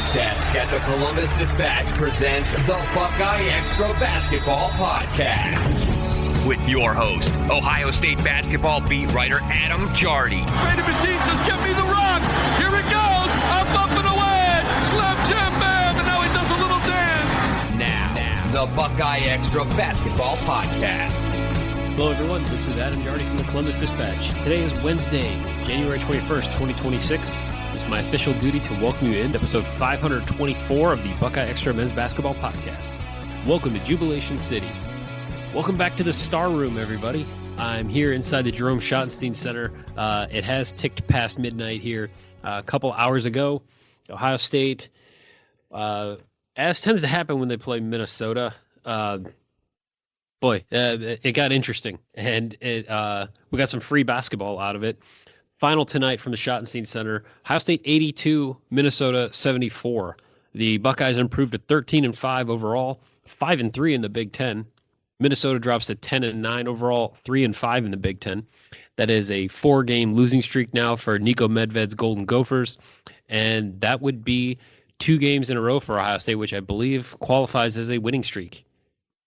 Sports Desk at the Columbus Dispatch presents the BuckeyeXtra Basketball Podcast. With your host, Ohio State basketball beat writer Adam Jardy. Brady Matisse says, "Give me the rock." Here it goes. Up and away. Slam jam bam, and now he does a little dance. Now, the BuckeyeXtra Basketball Podcast. Hello, everyone. This is Adam Jardy from the Columbus Dispatch. Today is Wednesday, January 21st, 2026. It's my official duty to welcome you into episode 524 of the BuckeyeXtra Men's Basketball Podcast. Welcome to Jubilation City. Welcome back to the Star Room, everybody. I'm here inside the Jerome Schottenstein Center. It has ticked past midnight here. A couple hours ago, Ohio State, as tends to happen when they play Minnesota, it got interesting, and we got some free basketball out of it. Final tonight from the Schottenstein Center, Ohio State 82, Minnesota 74. The Buckeyes improved to 13-5 overall, 5-3 in the Big Ten. Minnesota drops to 10-9 overall, 3-5 in the Big Ten. That is a 4-game losing streak now for Nico Medved's Golden Gophers, and that would be 2 games in a row for Ohio State, which I believe qualifies as a winning streak.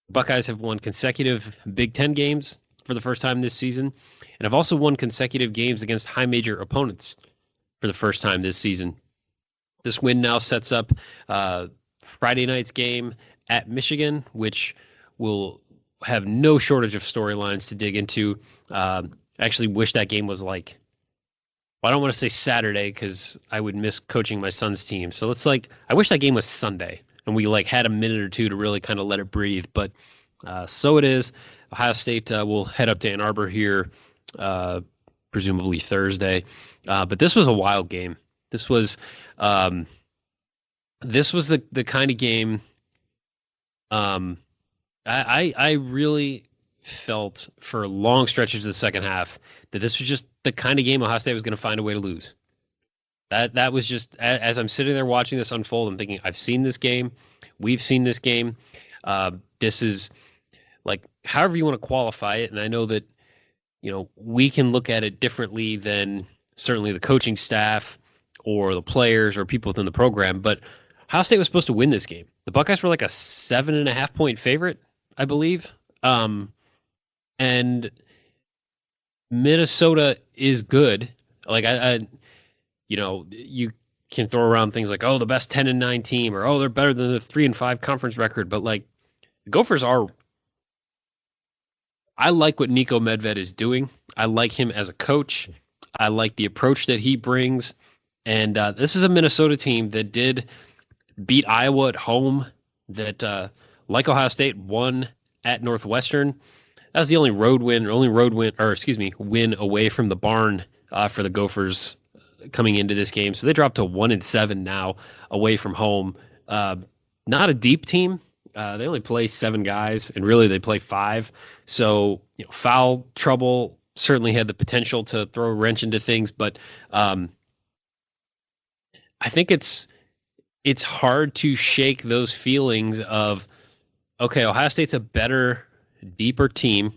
Buckeyes have won consecutive Big Ten games for the first time this season, and have also won consecutive games against high major opponents for the first time this season. This win now sets up Friday night's game at Michigan, which will have no shortage of storylines to dig into. I actually wish that game was I don't want to say Saturday because I would miss coaching my son's team. So I wish that game was Sunday and we had a minute or two to really kind of let it breathe. But so it is. Ohio State will head up to Ann Arbor here, presumably Thursday. But this was a wild game. This was the kind of game. I really felt for long stretches of the second half that this was just the kind of game Ohio State was going to find a way to lose. That was just, as I'm sitting there watching this unfold, I'm thinking, I've seen this game. We've seen this game. This is however you want to qualify it. And I know that, we can look at it differently than certainly the coaching staff or the players or people within the program, but Ohio State was supposed to win this game. The Buckeyes were a 7.5 point favorite, I believe. And Minnesota is good. You can throw around things like, the best 10-9 team, or, they're better than the 3-5 conference record. But the Gophers are, I like what Nico Medved is doing. I like him as a coach. I like the approach that he brings. And this is a Minnesota team that did beat Iowa at home, that, like Ohio State, won at Northwestern. That was the only win away from the barn for the Gophers coming into this game. So they dropped to 1-7 now away from home. Not a deep team. They only play 7 guys, and really they play 5. So, foul trouble certainly had the potential to throw a wrench into things, but I think it's hard to shake those feelings of, okay, Ohio State's a better, deeper team.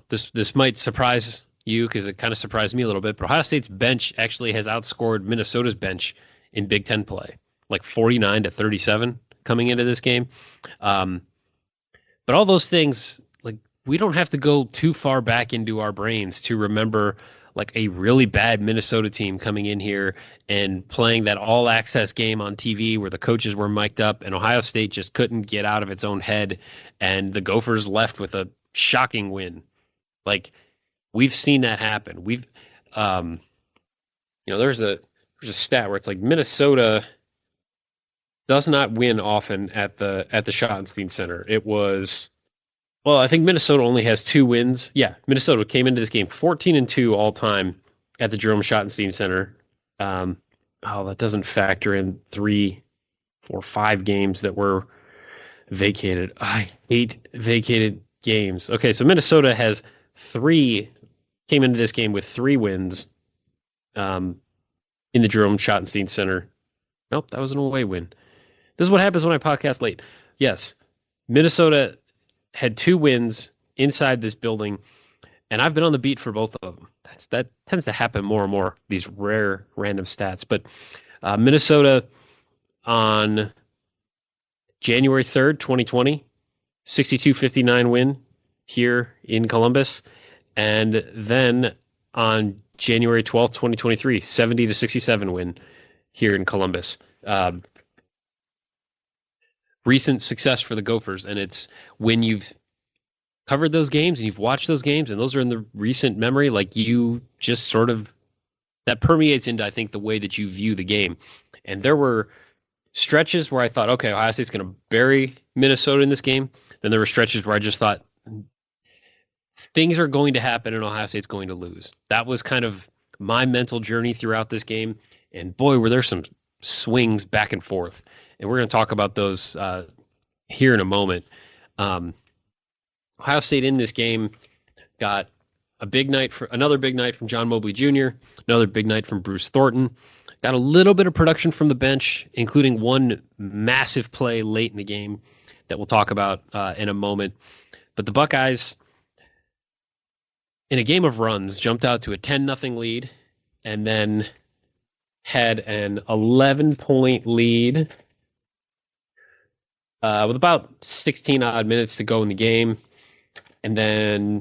This might surprise you because it kind of surprised me a little bit, but Ohio State's bench actually has outscored Minnesota's bench in Big Ten play, 49-37 coming into this game. But all those things, we don't have to go too far back into our brains to remember a really bad Minnesota team coming in here and playing that all-access game on TV where the coaches were mic'd up and Ohio State just couldn't get out of its own head, and the Gophers left with a shocking win. We've seen that happen. We've, there's a stat where it's Minnesota does not win often at the Schottenstein Center. It was, I think Minnesota only has 2 wins. Yeah, Minnesota came into this game 14-2 all time at the Jerome Schottenstein Center. That doesn't factor in 3, 4, 5 games that were vacated. I hate vacated games. Okay, so Minnesota came into this game with 3 wins in the Jerome Schottenstein Center. Nope, that was an away win. This is what happens when I podcast late. Yes, Minnesota had 2 wins inside this building, and I've been on the beat for both of them. That tends to happen more and more, these rare random stats. But Minnesota on January 3rd, 2020, 62-59 win here in Columbus. And then on January 12th, 2023, 70-67 win here in Columbus. Recent success for the Gophers, and it's when you've covered those games and you've watched those games and those are in the recent memory, like you just sort of, that permeates into, I think, the way that you view the game. And there were stretches where I thought, okay, Ohio State's going to bury Minnesota in this game. Then there were stretches where I just thought things are going to happen and Ohio State's going to lose. That was kind of my mental journey throughout this game. And boy, were there some swings back and forth. And we're going to talk about those here in a moment. Ohio State in this game got another big night from John Mobley Jr., another big night from Bruce Thornton. Got a little bit of production from the bench, including one massive play late in the game that we'll talk about in a moment. But the Buckeyes, in a game of runs, jumped out to a 10-0 lead and then had an 11-point lead with about 16-odd minutes to go in the game, and then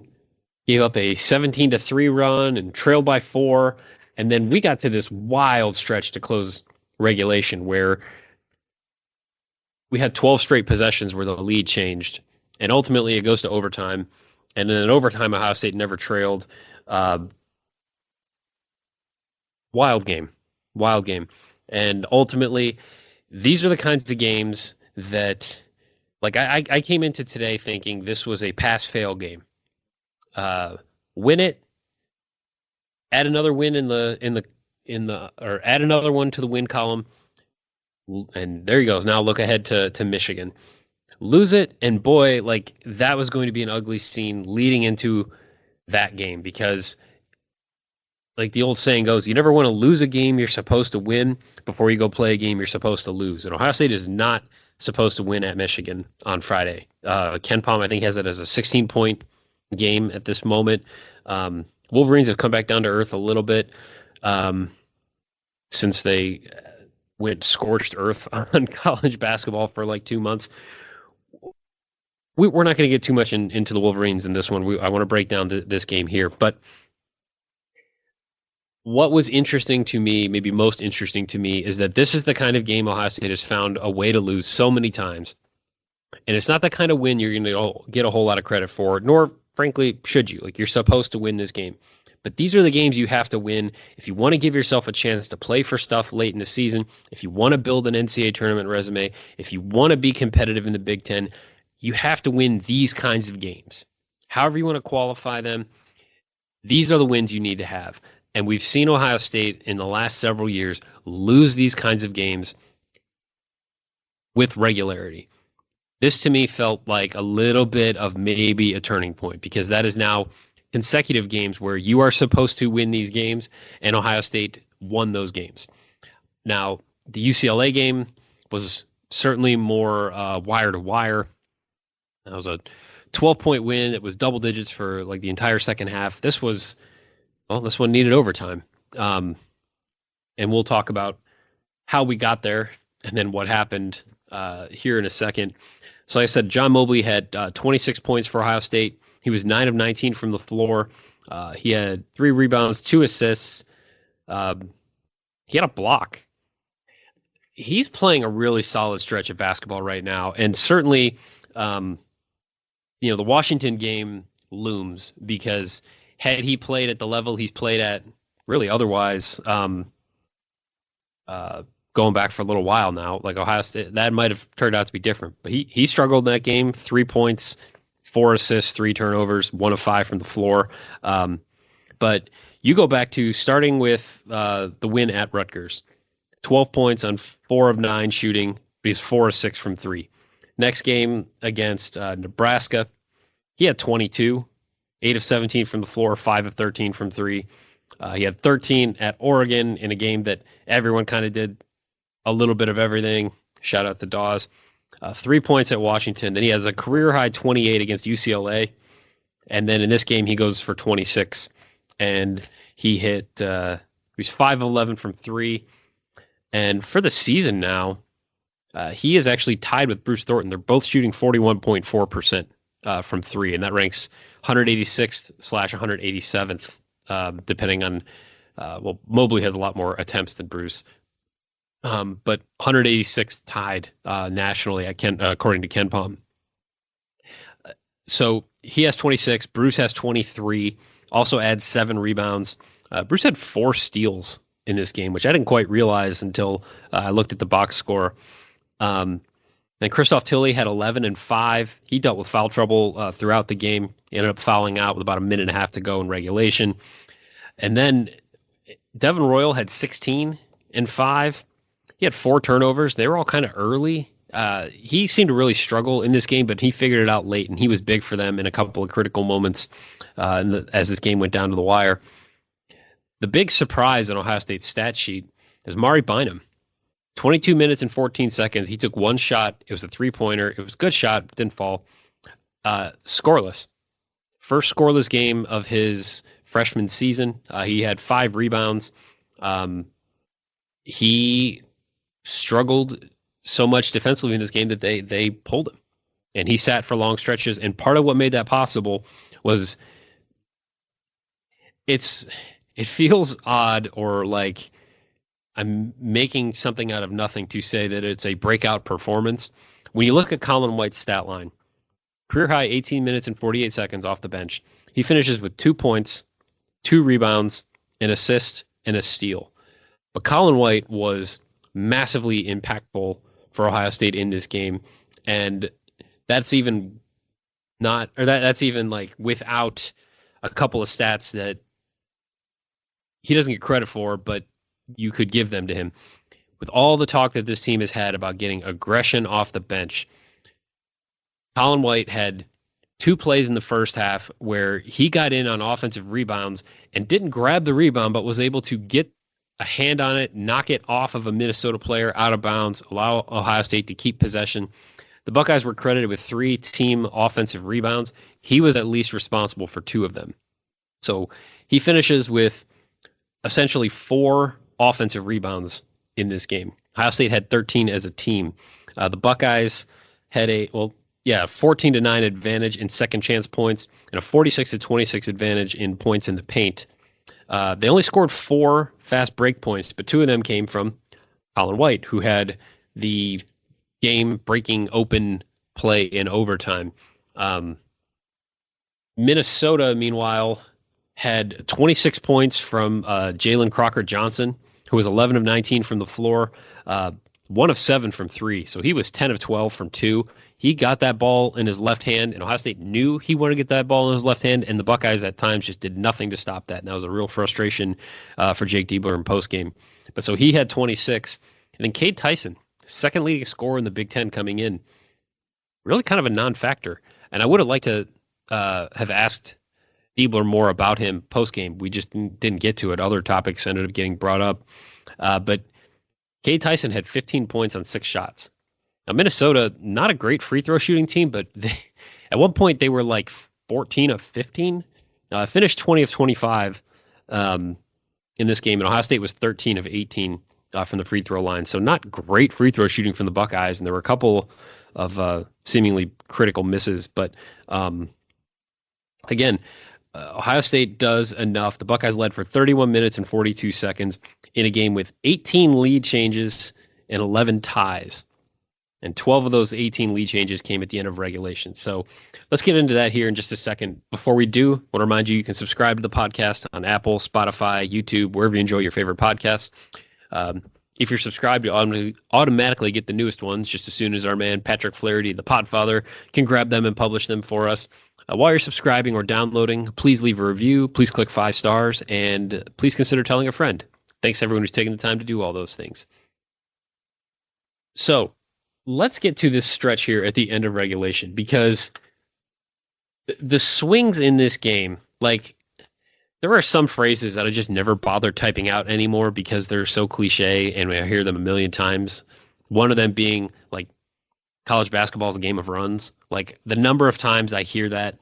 gave up a 17-3 run and trailed by 4. And then we got to this wild stretch to close regulation where we had 12 straight possessions where the lead changed. And ultimately it goes to overtime. And then in overtime, Ohio State never trailed. Wild game. And ultimately, these are the kinds of games that, like, I came into today thinking this was a pass-fail game. Win it, add another win or add another one to the win column, and there you go. Now look ahead to Michigan. Lose it, and boy, like, that was going to be an ugly scene leading into that game, because, like the old saying goes, you never want to lose a game you're supposed to win before you go play a game you're supposed to lose. And Ohio State is not supposed to win at Michigan on Friday. Ken Palm, I think, has it as a 16-point game at this moment. Wolverines have come back down to earth a little bit since they went scorched earth on college basketball for like 2 months. We're not going to get too much into the Wolverines in this one. I want to break down this game here. But what was interesting to me, maybe most interesting to me, is that this is the kind of game Ohio State has found a way to lose so many times. And it's not the kind of win you're going to get a whole lot of credit for, nor, frankly, should you. Like, you're supposed to win this game. But these are the games you have to win if you want to give yourself a chance to play for stuff late in the season, if you want to build an NCAA tournament resume, if you want to be competitive in the Big Ten. You have to win these kinds of games. However you want to qualify them, these are the wins you need to have. And we've seen Ohio State in the last several years lose these kinds of games with regularity. This to me felt like a little bit of maybe a turning point, because that is now consecutive games where you are supposed to win these games, and Ohio State won those games. Now, the UCLA game was certainly more wire to wire. That was a 12-point win. It was double digits for like the entire second half. This one needed overtime. And we'll talk about how we got there and then what happened here in a second. So like I said, John Mobley had 26 points for Ohio State. He was 9 of 19 from the floor. He had 3 rebounds, 2 assists. He had a block. He's playing a really solid stretch of basketball right now. And certainly, the Washington game looms, because had he played at the level he's played at really otherwise, going back for a little while now, like Ohio State, that might have turned out to be different. But he struggled in that game. 3 points, 4 assists, 3 turnovers, 1 of 5 from the floor. But you go back to starting with the win at Rutgers. 12 points on 4 of 9 shooting, but he's 4 of 6 from 3. Next game against Nebraska, he had 22, 8 of 17 from the floor, 5 of 13 from 3. He had 13 at Oregon in a game that everyone kind of did a little bit of everything. Shout out to Dawes. 3 points at Washington. Then he has a career-high 28 against UCLA. And then in this game, he goes for 26. And he hit, he's 5 of 11 from 3. And for the season now, He is actually tied with Bruce Thornton. They're both shooting 41.4% from three, and that ranks 186/187th, depending on. Mobley has a lot more attempts than Bruce, but 186th tied nationally according to KenPom. So he has 26. Bruce has 23. Also adds 7 rebounds. Bruce had 4 steals in this game, which I didn't quite realize until I looked at the box score. And Christoph Tilley had 11 and 5. He dealt with foul trouble throughout the game. He ended up fouling out with about a minute and a half to go in regulation. And then Devin Royal had 16 and 5. He had 4 turnovers. They were all kind of early. He seemed to really struggle in this game, but he figured it out late, and he was big for them in a couple of critical moments as this game went down to the wire. The big surprise on Ohio State's stat sheet is Mari Bynum. 22 minutes and 14 seconds. He took one shot. It was a three-pointer. It was a good shot, didn't fall. Scoreless. First scoreless game of his freshman season. He had 5 rebounds. He struggled so much defensively in this game that they pulled him, and he sat for long stretches. And part of what made that possible was it feels odd, or like I'm making something out of nothing to say that it's a breakout performance. When you look at Colin White's stat line, career high 18 minutes and 48 seconds off the bench. He finishes with 2 points, 2 rebounds, an assist, and a steal. But Colin White was massively impactful for Ohio State in this game, and that's even like without a couple of stats that he doesn't get credit for, but you could give them to him. With all the talk that this team has had about getting aggression off the bench, Colin White had 2 plays in the first half where he got in on offensive rebounds and didn't grab the rebound, but was able to get a hand on it, knock it off of a Minnesota player out of bounds, allow Ohio State to keep possession. The Buckeyes were credited with 3 team offensive rebounds. He was at least responsible for 2 of them. So he finishes with essentially 4 offensive rebounds in this game. Ohio State had 13 as a team. The Buckeyes had a 14-9 advantage in second chance points and a 46-26 advantage in points in the paint. They only scored 4 fast break points, but 2 of them came from Colin White, who had the game-breaking open play in overtime. Minnesota, meanwhile, had 26 points from Jalen Crocker-Johnson, who was 11 of 19 from the floor, 1 of 7 from 3. So he was 10 of 12 from 2. He got that ball in his left hand, and Ohio State knew he wanted to get that ball in his left hand, and the Buckeyes at times just did nothing to stop that. And that was a real frustration for Jake Diebler in postgame. But so he had 26. And then Cade Tyson, second leading scorer in the Big Ten coming in, really kind of a non-factor. And I would have liked to have asked Diebler more about him postgame. We just didn't get to it. Other topics ended up getting brought up. But Cade Tyson had 15 points on 6 shots. Now, Minnesota, not a great free throw shooting team, but at one point they were like 14 of 15. Now, I finished 20 of 25 in this game, and Ohio State was 13 of 18 from the free throw line. So not great free throw shooting from the Buckeyes, and there were a couple of seemingly critical misses. But again, Ohio State does enough. The Buckeyes led for 31 minutes and 42 seconds in a game with 18 lead changes and 11 ties. And 12 of those 18 lead changes came at the end of regulation. So let's get into that here in just a second. Before we do, I want to remind you can subscribe to the podcast on Apple, Spotify, YouTube, wherever you enjoy your favorite podcasts. If you're subscribed, you automatically get the newest ones just as soon as our man Patrick Flaherty, the Podfather, can grab them and publish them for us. While you're subscribing or downloading, please leave a review, please click 5 stars, and please consider telling a friend. Thanks to everyone who's taking the time to do all those things. So let's get to this stretch here at the end of regulation, because the swings in this game, like, there are some phrases that I just never bother typing out anymore because they're so cliche and I hear them a million times. One of them being like, college basketball is a game of runs. Like, the number of times I hear that,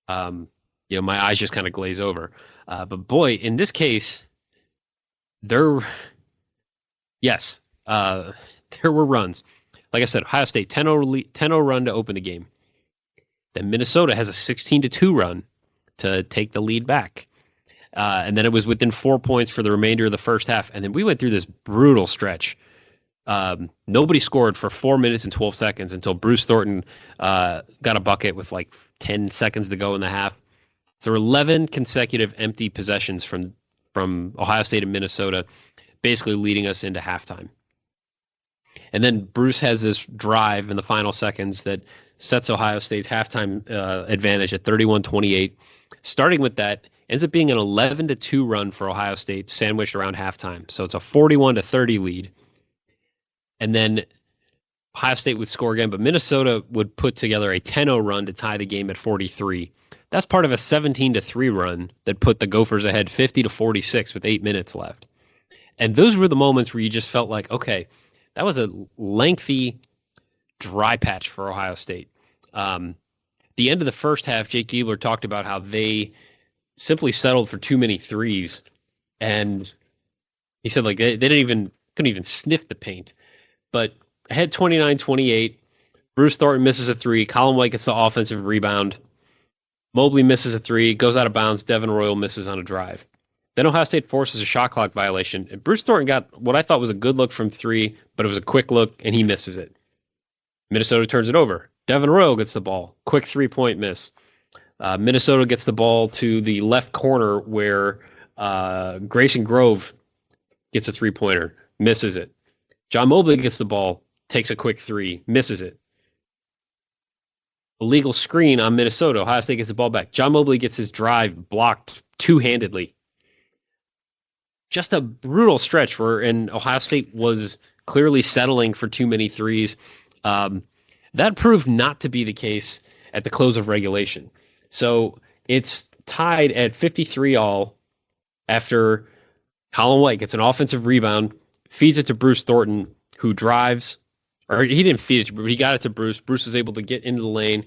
my eyes just kind of glaze over. But boy, in this case, there were runs. like I said, Ohio State 10-0 run to open the game. Then Minnesota has a 16-2 run to take the lead back. And then it was within 4 points for the remainder of the first half. And then we went through this brutal stretch. Nobody scored for 4 minutes and 12 seconds until Bruce Thornton got a bucket with like 10 seconds to go in the half. So 11 consecutive empty possessions from Ohio State and Minnesota, basically leading us into halftime. And then Bruce has this drive in the final seconds that sets Ohio State's halftime advantage at 31-28. Starting with that, ends up being an 11-2 run for Ohio State, sandwiched around halftime. So it's a 41-30 lead. And then Ohio State would score again, but Minnesota would put together a 10-0 run to tie the game at 43. That's part of a 17-3 run that put the Gophers ahead 50-46 with 8 minutes left. And those were the moments where you just felt like, okay, that was a lengthy dry patch for Ohio State. The end of the first half, Jake Giebler talked about how they simply settled for too many threes. And he said like they couldn't even sniff the paint. But ahead 29-28, Bruce Thornton misses a three. Colin White gets the offensive rebound. Mobley misses a three, goes out of bounds. Devin Royal misses on a drive. Then Ohio State forces a shot clock violation. And Bruce Thornton got what I thought was a good look from three, but it was a quick look, and he misses it. Minnesota turns it over. Devin Royal gets the ball. Quick three-point miss. Minnesota gets the ball to the left corner where Grayson Grove gets a three-pointer, misses it. John Mobley gets the ball, takes a quick three, misses it. Illegal screen on Minnesota. Ohio State gets the ball back. John Mobley gets his drive blocked two-handedly. Just a brutal stretch and Ohio State was clearly settling for too many threes. That proved not to be the case at the close of regulation. So it's tied at 53 all after Colin White gets an offensive rebound, feeds it to Bruce Thornton, who drives, or he didn't feed it, but he got it to Bruce. Bruce was able to get into the lane,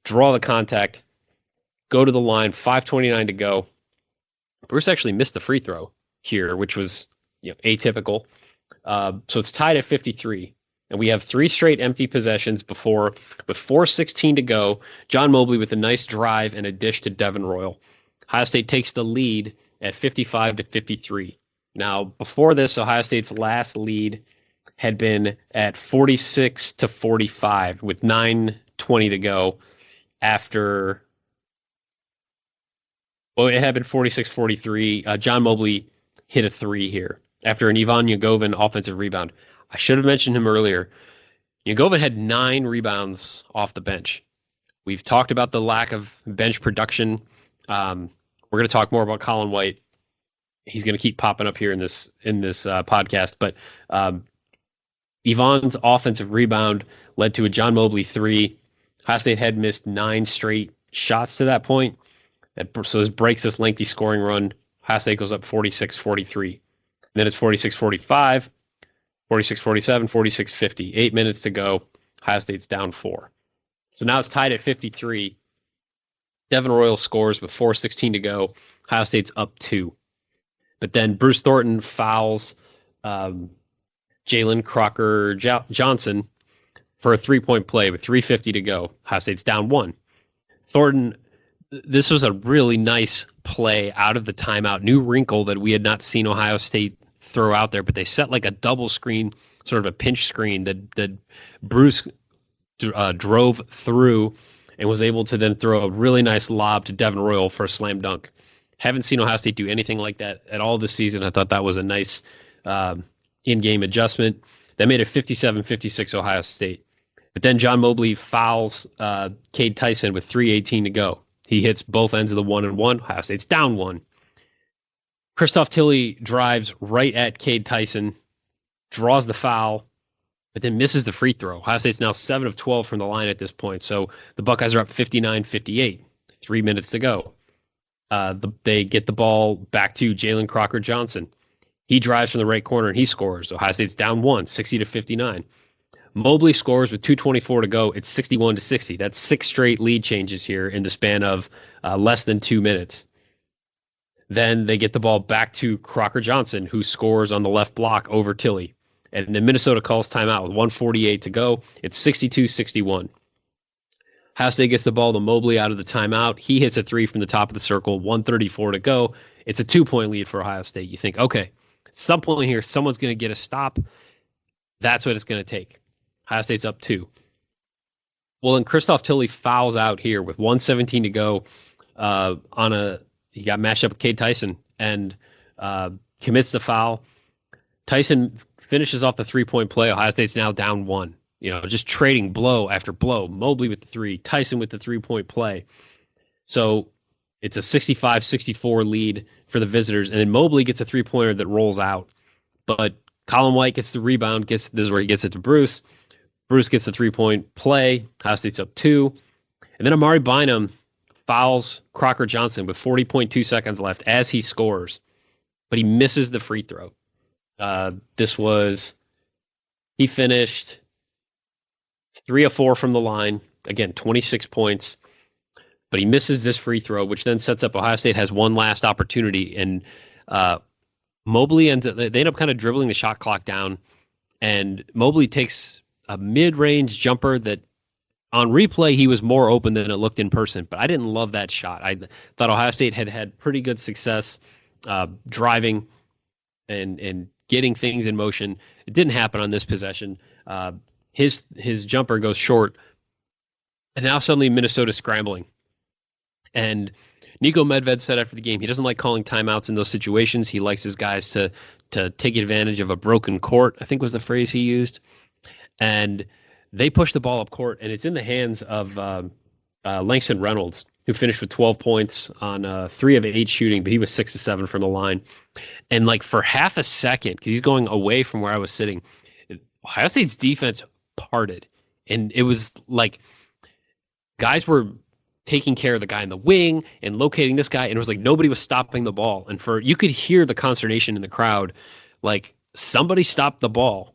draw the contact, go to the line, 5:29 to go. Bruce actually missed the free throw here, which was atypical. So it's tied at 53. And we have three straight empty possessions with 4:16 to go. John Mobley with a nice drive and a dish to Devin Royal. Ohio State takes the lead at 55-53. Now, before this, Ohio State's last lead had been at 46-45 with 9:20 to go after. Well, it had been 46-43. John Mobley hit a three here after an Ivan Yagovin offensive rebound. I should have mentioned him earlier. Yagovin had 9 rebounds off the bench. We've talked about the lack of bench production. We're going to talk more about Colin White. He's going to keep popping up here in this podcast. But Ivan's offensive rebound led to a John Mobley three. Ohio State had missed 9 straight shots to that point. So this breaks this lengthy scoring run. Ohio State goes up 46-43. Then it's 46-45, 46-47, 46-50. 8 minutes to go. Ohio State's down 4. So now it's tied at 53. Devin Royal scores with 4:16 to go. Ohio State's up 2. But then Bruce Thornton fouls Jalen Crocker Johnson for a 3-point play with 3:50 to go. Ohio State's down 1. Thornton, this was a really nice play out of the timeout. New wrinkle that we had not seen Ohio State throw out there, but they set like a double screen, sort of a pinch screen that Bruce drove through and was able to then throw a really nice lob to Devin Royal for a slam dunk. Haven't seen Ohio State do anything like that at all this season. I thought that was a nice in-game adjustment. That made it 57-56 Ohio State. But then John Mobley fouls Cade Tyson with 3:18 to go. He hits both ends of the 1-and-1. Ohio State's down 1. Christoph Tilley drives right at Cade Tyson, draws the foul, but then misses the free throw. Ohio State's now 7 of 12 from the line at this point. So the Buckeyes are up 59-58. 3 minutes to go. They get the ball back to Jalen Crocker Johnson. He drives from the right corner and he scores. Ohio State's down 1, 60-59. Mobley scores with 2:24 to go. It's 61-60. That's 6 straight lead changes here in the span of less than 2 minutes. Then they get the ball back to Crocker Johnson, who scores on the left block over Tilley. And then Minnesota calls timeout with 1:48 to go. It's 62-61. Ohio State gets the ball to Mobley out of the timeout. He hits a three from the top of the circle, 1:34 to go. It's a 2-point lead for Ohio State. You think, okay, at some point here, someone's going to get a stop. That's what it's going to take. Ohio State's up 2. Well, then Christoph Tilley fouls out here with 1:17 to go. He got matched up with Cade Tyson and commits the foul. Tyson finishes off the 3-point play. Ohio State's now down 1. Just trading blow after blow. Mobley with the 3, Tyson with the 3-point play. So it's a 65-64 lead for the visitors. And then Mobley gets a 3-pointer that rolls out. But Colin White gets the rebound. This is where he gets it to Bruce. Bruce gets the 3-point play. Ohio State's up 2. And then Amari Bynum fouls Crocker Johnson with 40.2 seconds left as he scores. But he misses the free throw. He finished 3 of 4 from the line. Again, 26 points. But he misses this free throw, which then sets up Ohio State has one last opportunity. And Mobley they end up kind of dribbling the shot clock down. And Mobley takes a mid-range jumper that on replay, he was more open than it looked in person. But I didn't love that shot. I thought Ohio State had pretty good success driving and getting things in motion. It didn't happen on this possession. His jumper goes short. And now suddenly Minnesota's scrambling. And Nico Medved said after the game, he doesn't like calling timeouts in those situations. He likes his guys to take advantage of a broken court, I think was the phrase he used. And they push the ball up court, and it's in the hands of Langston Reynolds, who finished with 12 points on 3 of 8 shooting, but he was 6 of 7 from the line. And like for half a second, because he's going away from where I was sitting, Ohio State's defense parted. And it was like guys were taking care of the guy in the wing and locating this guy, and it was like nobody was stopping the ball. And you could hear the consternation in the crowd, like somebody stopped the ball.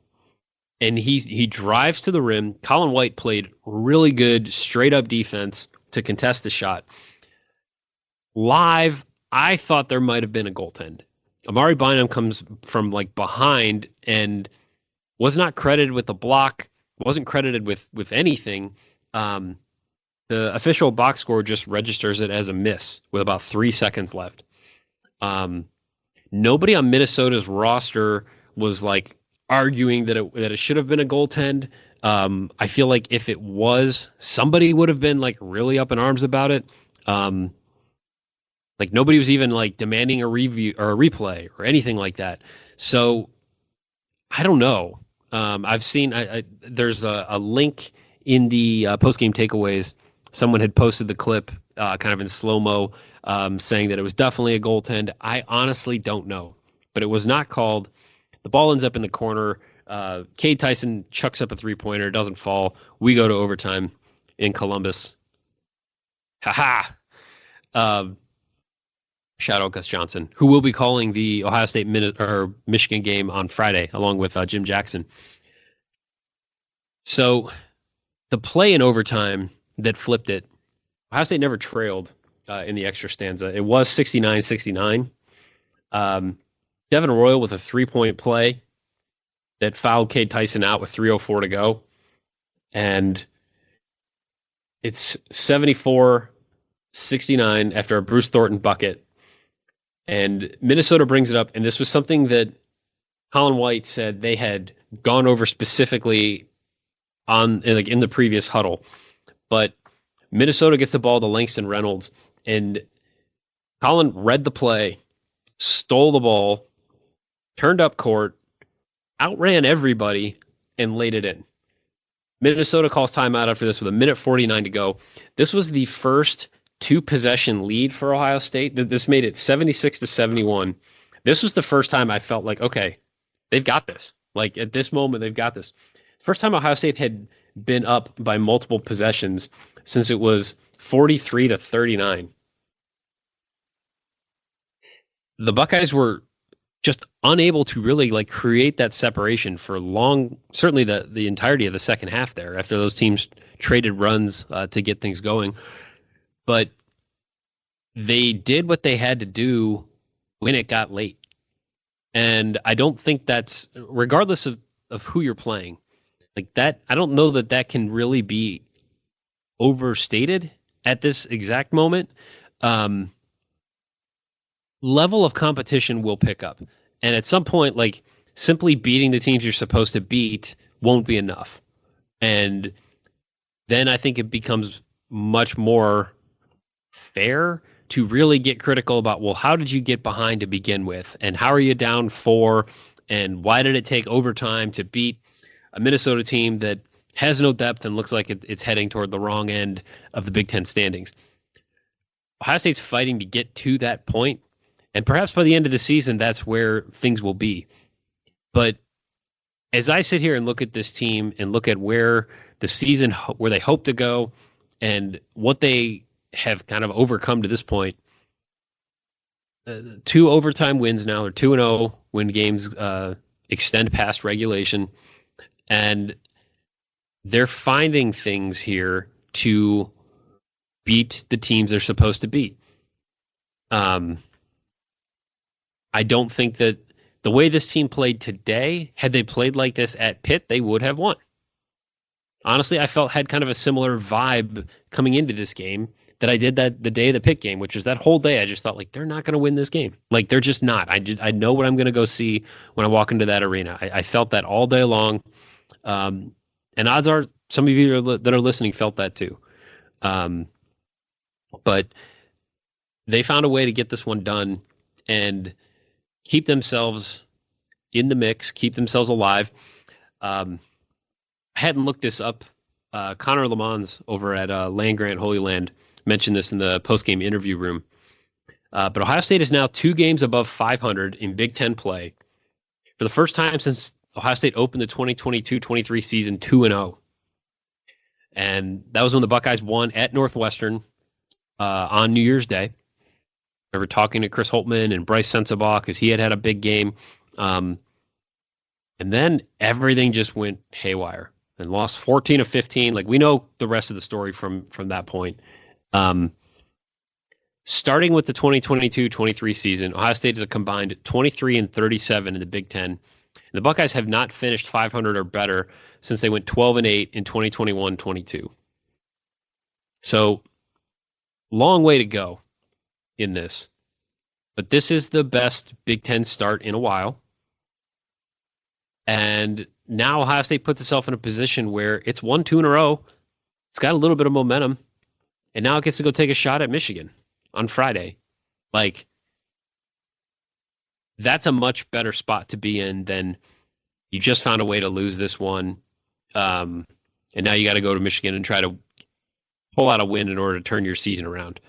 And he drives to the rim. Colin White played really good straight up defense to contest the shot. Live, I thought there might have been a goaltend. Amari Bynum comes from like behind and was not credited with the block, wasn't credited with anything. The official box score just registers it as a miss with about 3 seconds left. Nobody on Minnesota's roster was like arguing that it should have been a goaltend. I feel like if it was, somebody would have been like really up in arms about it. Like nobody was even like demanding a review or a replay or anything like that. So I don't know. I've seen there's a link in the post-game takeaways. Someone had posted the clip kind of in slow-mo saying that it was definitely a goaltend. I honestly don't know, but it was not called. The ball ends up in the corner. Cade Tyson chucks up a 3-pointer, doesn't fall. We go to overtime in Columbus. Shout out Gus Johnson, who will be calling the Ohio State Michigan game on Friday, along with Jim Jackson. So the play in overtime that flipped it, Ohio State never trailed in the extra stanza. It was 69-69. Devin Royal with a 3-point play that fouled Cade Tyson out with 3:04 to go. And it's 74-69 after a Bruce Thornton bucket. And Minnesota brings it up, and this was something that Colin White said they had gone over specifically in the previous huddle. But Minnesota gets the ball to Langston Reynolds, and Colin read the play, stole the ball, turned up court, outran everybody, and laid it in. Minnesota calls timeout after this with 1:49 to go. This was the first 2-possession lead for Ohio State. This made it 76-71. This was the first time I felt like, okay, they've got this. Like at this moment, they've got this. First time Ohio State had been up by multiple possessions since it was 43-39. The Buckeyes were just unable to really like create that separation for long, certainly the entirety of the second half there after those teams traded runs to get things going. But they did what they had to do when it got late. And I don't think that's, regardless of of who you're playing. Like that, I don't know that can really be overstated at this exact moment. Level of competition will pick up. And at some point, like simply beating the teams you're supposed to beat won't be enough. And then I think it becomes much more fair to really get critical about, well, how did you get behind to begin with? And how are you down 4? And why did it take overtime to beat a Minnesota team that has no depth and looks like it's heading toward the wrong end of the Big Ten standings? Ohio State's fighting to get to that point, and perhaps by the end of the season, that's where things will be. But as I sit here and look at this team and look at where the season, where they hope to go and what they have kind of overcome to this point, 2 overtime wins now. They're 2-0 when games extend past regulation. And they're finding things here to beat the teams they're supposed to beat. I don't think that the way this team played today, had they played like this at Pitt, they would have won. Honestly, I had kind of a similar vibe coming into this game that I did the day of the Pitt game, which is that whole day I just thought, like, they're not going to win this game. Like, they're just not. I know what I'm going to go see when I walk into that arena. I felt that all day long. And odds are some of you that are listening felt that too. But they found a way to get this one done and keep themselves in the mix, keep themselves alive. I hadn't looked this up. Connor Lamons over at Land Grant Holy Land mentioned this in the post-game interview room. But Ohio State is now 2 games above 500 in Big Ten play for the first time since Ohio State opened the 2022-23 season 2-0. And that was when the Buckeyes won at Northwestern on New Year's Day. I remember talking to Chris Holtman and Bryce Sensabaugh because he had a big game. And then everything just went haywire and lost 14 of 15. Like, we know the rest of the story from that point. Starting with the 2022-23 season, Ohio State is a combined 23-37 in the Big Ten. And the Buckeyes have not finished 500 or better since they went 12-8 in 2021-22. So, long way to go in this. But this is the best Big Ten start in a while. And now Ohio State puts itself in a position where it's won 2 in a row. It's got a little bit of momentum. And now it gets to go take a shot at Michigan on Friday. Like, that's a much better spot to be in than you just found a way to lose this one. And now you got to go to Michigan and try to pull out a win in order to turn your season around.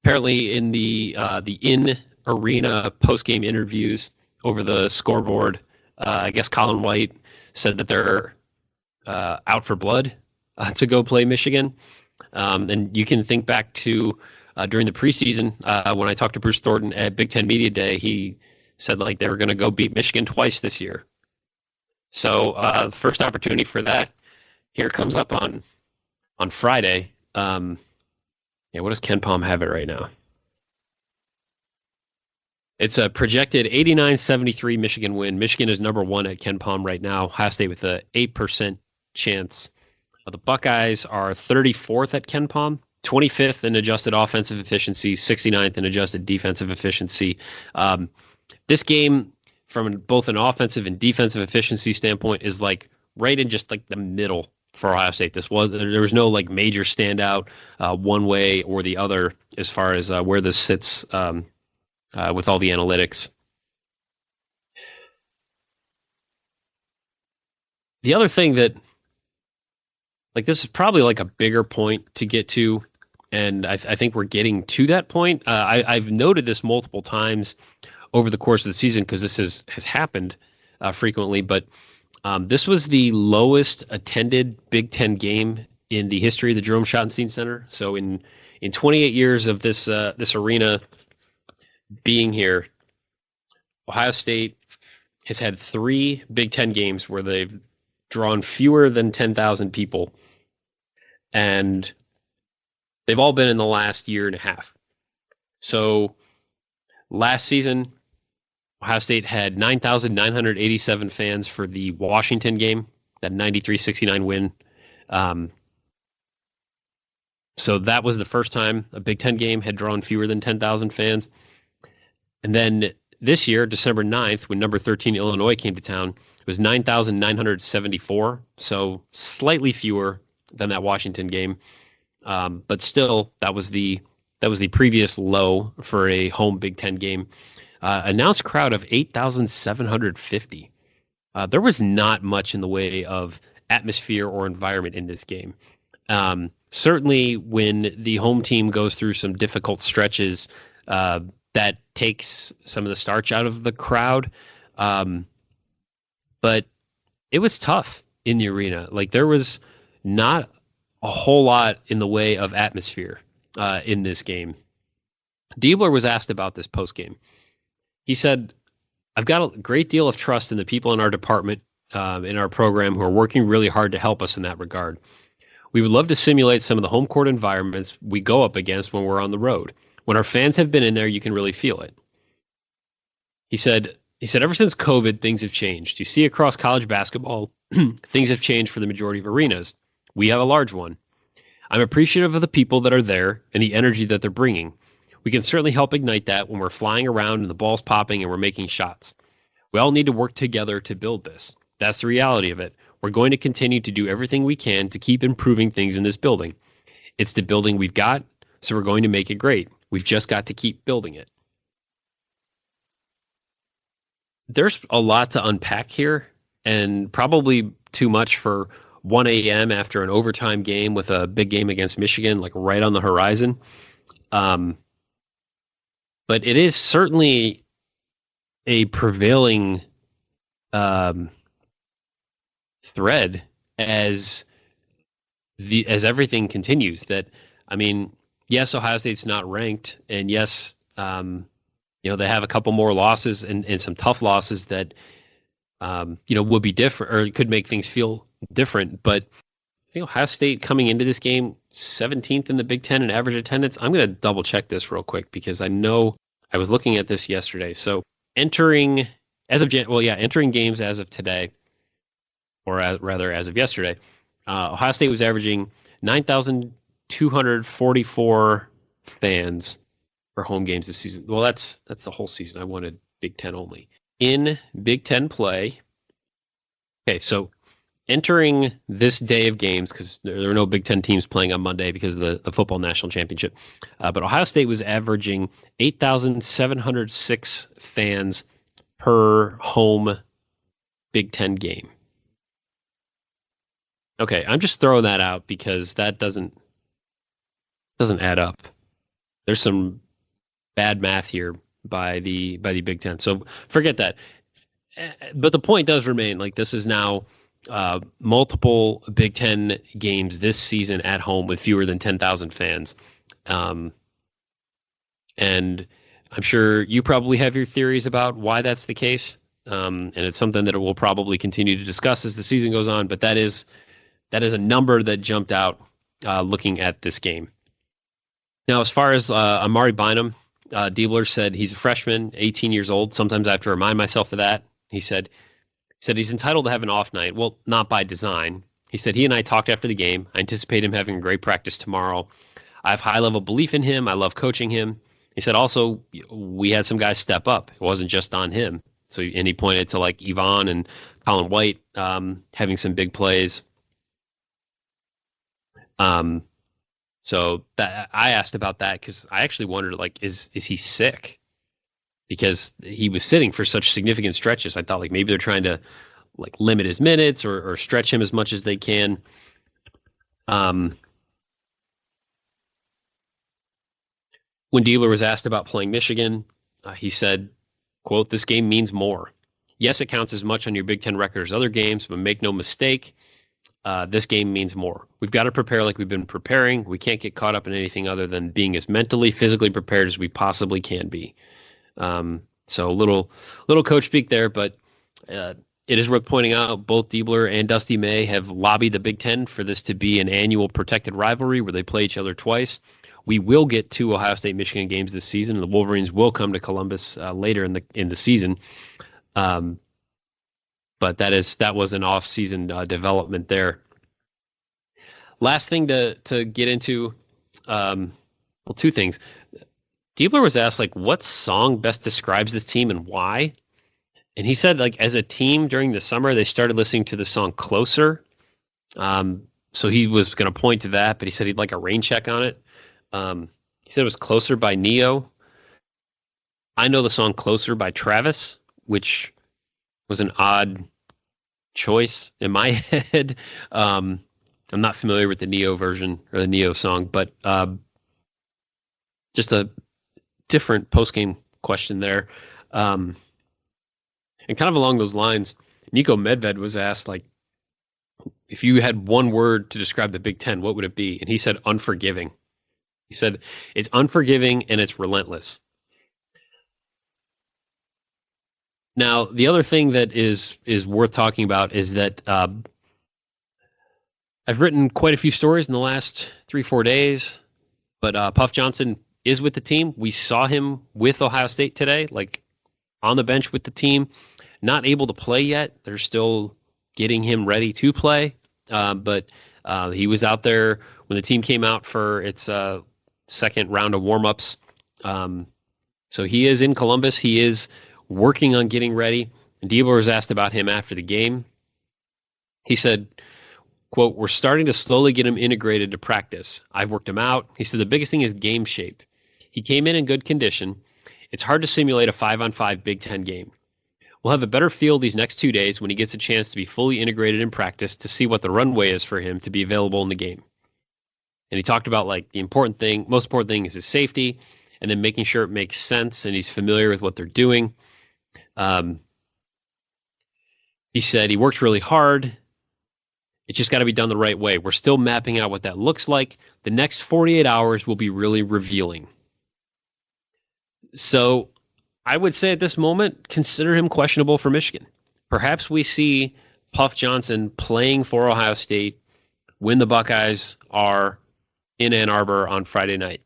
Apparently in the in-arena post-game interviews over the scoreboard, I guess Colin White said that they're out for blood to go play Michigan. And you can think back to during the preseason when I talked to Bruce Thornton at Big Ten Media Day, he said like they were going to go beat Michigan twice this year. So first opportunity for that here comes up on Friday. What does Ken Palm have it right now? It's a projected 89-73 Michigan win. Michigan is number 1 at Ken Palm right now. Ohio State with an 8% chance. The Buckeyes are 34th at Ken Palm, 25th in adjusted offensive efficiency, 69th in adjusted defensive efficiency. This game, from both an offensive and defensive efficiency standpoint, is like right in just like the middle for Ohio State. There was no like major standout one way or the other as far as where this sits with all the analytics. The other thing that, like, this is probably like a bigger point to get to, and I think we're getting to that point. I've noted this multiple times over the course of the season because this has happened frequently, but this was the lowest attended Big Ten game in the history of the Jerome Schottenstein Center. So in 28 years of this arena being here, Ohio State has had 3 Big Ten games where they've drawn fewer than 10,000 people, and they've all been in the last year and a half. So last season, Ohio State had 9,987 fans for the Washington game, that 93-69 win. So that was the first time a Big Ten game had drawn fewer than 10,000 fans. And then this year, December 9th, when number 13 Illinois came to town, it was 9,974. So slightly fewer than that Washington game. But still, that was the previous low for a home Big Ten game. Announced crowd of 8,750. There was not much in the way of atmosphere or environment in this game. Certainly when the home team goes through some difficult stretches, that takes some of the starch out of the crowd. But it was tough in the arena. Like, there was not a whole lot in the way of atmosphere in this game. Diebler was asked about this postgame. He said, "I've got a great deal of trust in the people in our department, in our program, who are working really hard to help us in that regard. We would love to simulate some of the home court environments we go up against when we're on the road. When our fans have been in there, you can really feel it." He said, ever since COVID, things have changed. You see across college basketball, things have changed for the majority of arenas. We have a large one. I'm appreciative of the people that are there and the energy that they're bringing. We can certainly help ignite that when we're flying around and the ball's popping and we're making shots. We all need to work together to build this. That's the reality of it. We're going to continue to do everything we can to keep improving things in this building. It's the building we've got, so we're going to make it great. We've just got to keep building it. There's a lot to unpack here, and probably too much for 1 a.m. after an overtime game with a big game against Michigan, like right on the horizon. But it is certainly a prevailing thread as everything continues. That, I mean, yes, Ohio State's not ranked, and yes, they have a couple more losses and some tough losses that would be different or could make things feel different. But Ohio State coming into this game 17th in the Big Ten in average attendance. I'm going to double check this real quick because I know I was looking at this yesterday. So entering games as of today, or rather as of yesterday, Ohio State was averaging 9,244 fans for home games this season. Well, that's the whole season. I wanted Big Ten only. In Big Ten play, okay, so entering this day of games, because there are no Big Ten teams playing on Monday because of the football national championship, but Ohio State was averaging 8,706 fans per home Big Ten game. Okay, I'm just throwing that out because that doesn't add up. There's some bad math here by the Big Ten, so forget that. But the point does remain, like, this is now multiple Big Ten games this season at home with fewer than 10,000 fans. And I'm sure you probably have your theories about why that's the case. And it's something that we'll probably continue to discuss as the season goes on. But that is a number that jumped out looking at this game. Now, as far as Amari Bynum, Diebler said he's a freshman, 18 years old. Sometimes I have to remind myself of that. He said he's entitled to have an off night. Well, not by design. He said he and I talked after the game. I anticipate him having a great practice tomorrow. I have high level belief in him. I love coaching him. He said also we had some guys step up. It wasn't just on him. And he pointed to like Yvonne and Colin White having some big plays. So that I asked about that because I actually wondered, like, is he sick? Because he was sitting for such significant stretches. I thought, like, maybe they're trying to, like, limit his minutes or stretch him as much as they can. When Diebler was asked about playing Michigan, he said, quote, "This game means more. Yes, it counts as much on your Big Ten record as other games, but make no mistake, this game means more. We've got to prepare like we've been preparing. We can't get caught up in anything other than being as mentally, physically prepared as we possibly can be." So a little coach speak there, but it is worth pointing out both Diebler and Dusty May have lobbied the Big Ten for this to be an annual protected rivalry where they play each other twice. We will get 2 Ohio State-Michigan games this season, and the Wolverines will come to Columbus later in the season. But that was an off-season development there. Last thing to get into, 2 things. Diebler was asked, like, what song best describes this team and why? And he said, like, as a team during the summer, they started listening to the song Closer. So he was going to point to that, but he said he'd like a rain check on it. He said it was Closer by Neo. I know the song Closer by Travis, which was an odd choice in my head. I'm not familiar with the Neo version or the Neo song, but just a different post-game question there. And kind of along those lines, Nico Medved was asked, like, if you had one word to describe the Big Ten, what would it be? And he said unforgiving. He said it's unforgiving and it's relentless. Now, the other thing that is worth talking about is that I've written quite a few stories in the last 3-4 days, but Puff Johnson is with the team. We saw him with Ohio State today, like on the bench with the team, not able to play yet. They're still getting him ready to play, but he was out there when the team came out for its second round of warmups. So he is in Columbus. He is working on getting ready. And Diebler was asked about him after the game. He said, quote, "We're starting to slowly get him integrated to practice. I've worked him out." He said the biggest thing is game shape. He came in good condition. It's hard to simulate a 5-on-5 Big Ten game. We'll have a better feel these next 2 days when he gets a chance to be fully integrated in practice to see what the runway is for him to be available in the game. And he talked about, like, most important thing is his safety, and then making sure it makes sense and he's familiar with what they're doing. He said he worked really hard. It's just got to be done the right way. We're still mapping out what that looks like. The next 48 hours will be really revealing. So I would say at this moment, consider him questionable for Michigan. Perhaps we see Puff Johnson playing for Ohio State when the Buckeyes are in Ann Arbor on Friday night.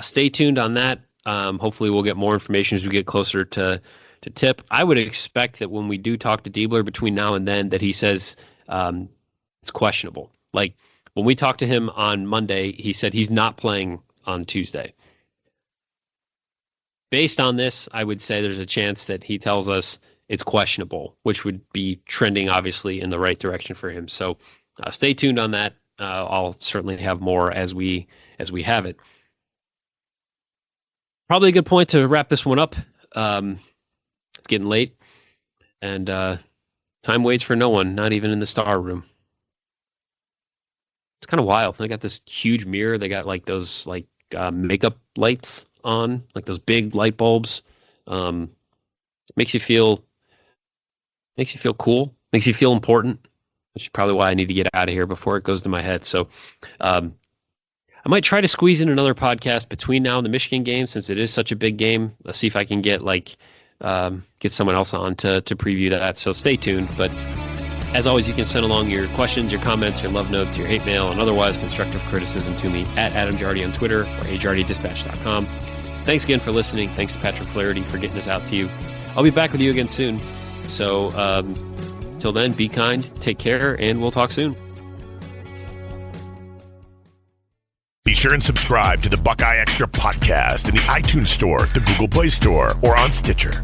Stay tuned on that. Hopefully we'll get more information as we get closer to tip. I would expect that when we do talk to Diebler between now and then that he says it's questionable. Like when we talked to him on Monday, he said he's not playing on Tuesday. Based on this, I would say there's a chance that he tells us it's questionable, which would be trending obviously in the right direction for him. So stay tuned on that. I'll certainly have more as we have it. Probably a good point to wrap this one up. It's getting late, and time waits for no one, not even in the Star Room. It's kind of wild. They got this huge mirror. They got like those makeup lights on, like those big light bulbs. Makes you feel cool, makes you feel important, which is probably why I need to get out of here before it goes to my head. So I might try to squeeze in another podcast between now and the Michigan game, since it is such a big game. Let's see if I can get someone else on to preview that. So stay tuned. But as always, you can send along your questions, your comments, your love notes, your hate mail, and otherwise constructive criticism to me at Adam Jardy on Twitter or ajardydispatch.com. Thanks again for listening. Thanks to Patrick Flaherty for getting this out to you. I'll be back with you again soon. So till then, be kind, take care, and we'll talk soon. Be sure and subscribe to the Buckeye Extra podcast in the iTunes Store, the Google Play Store, or on Stitcher.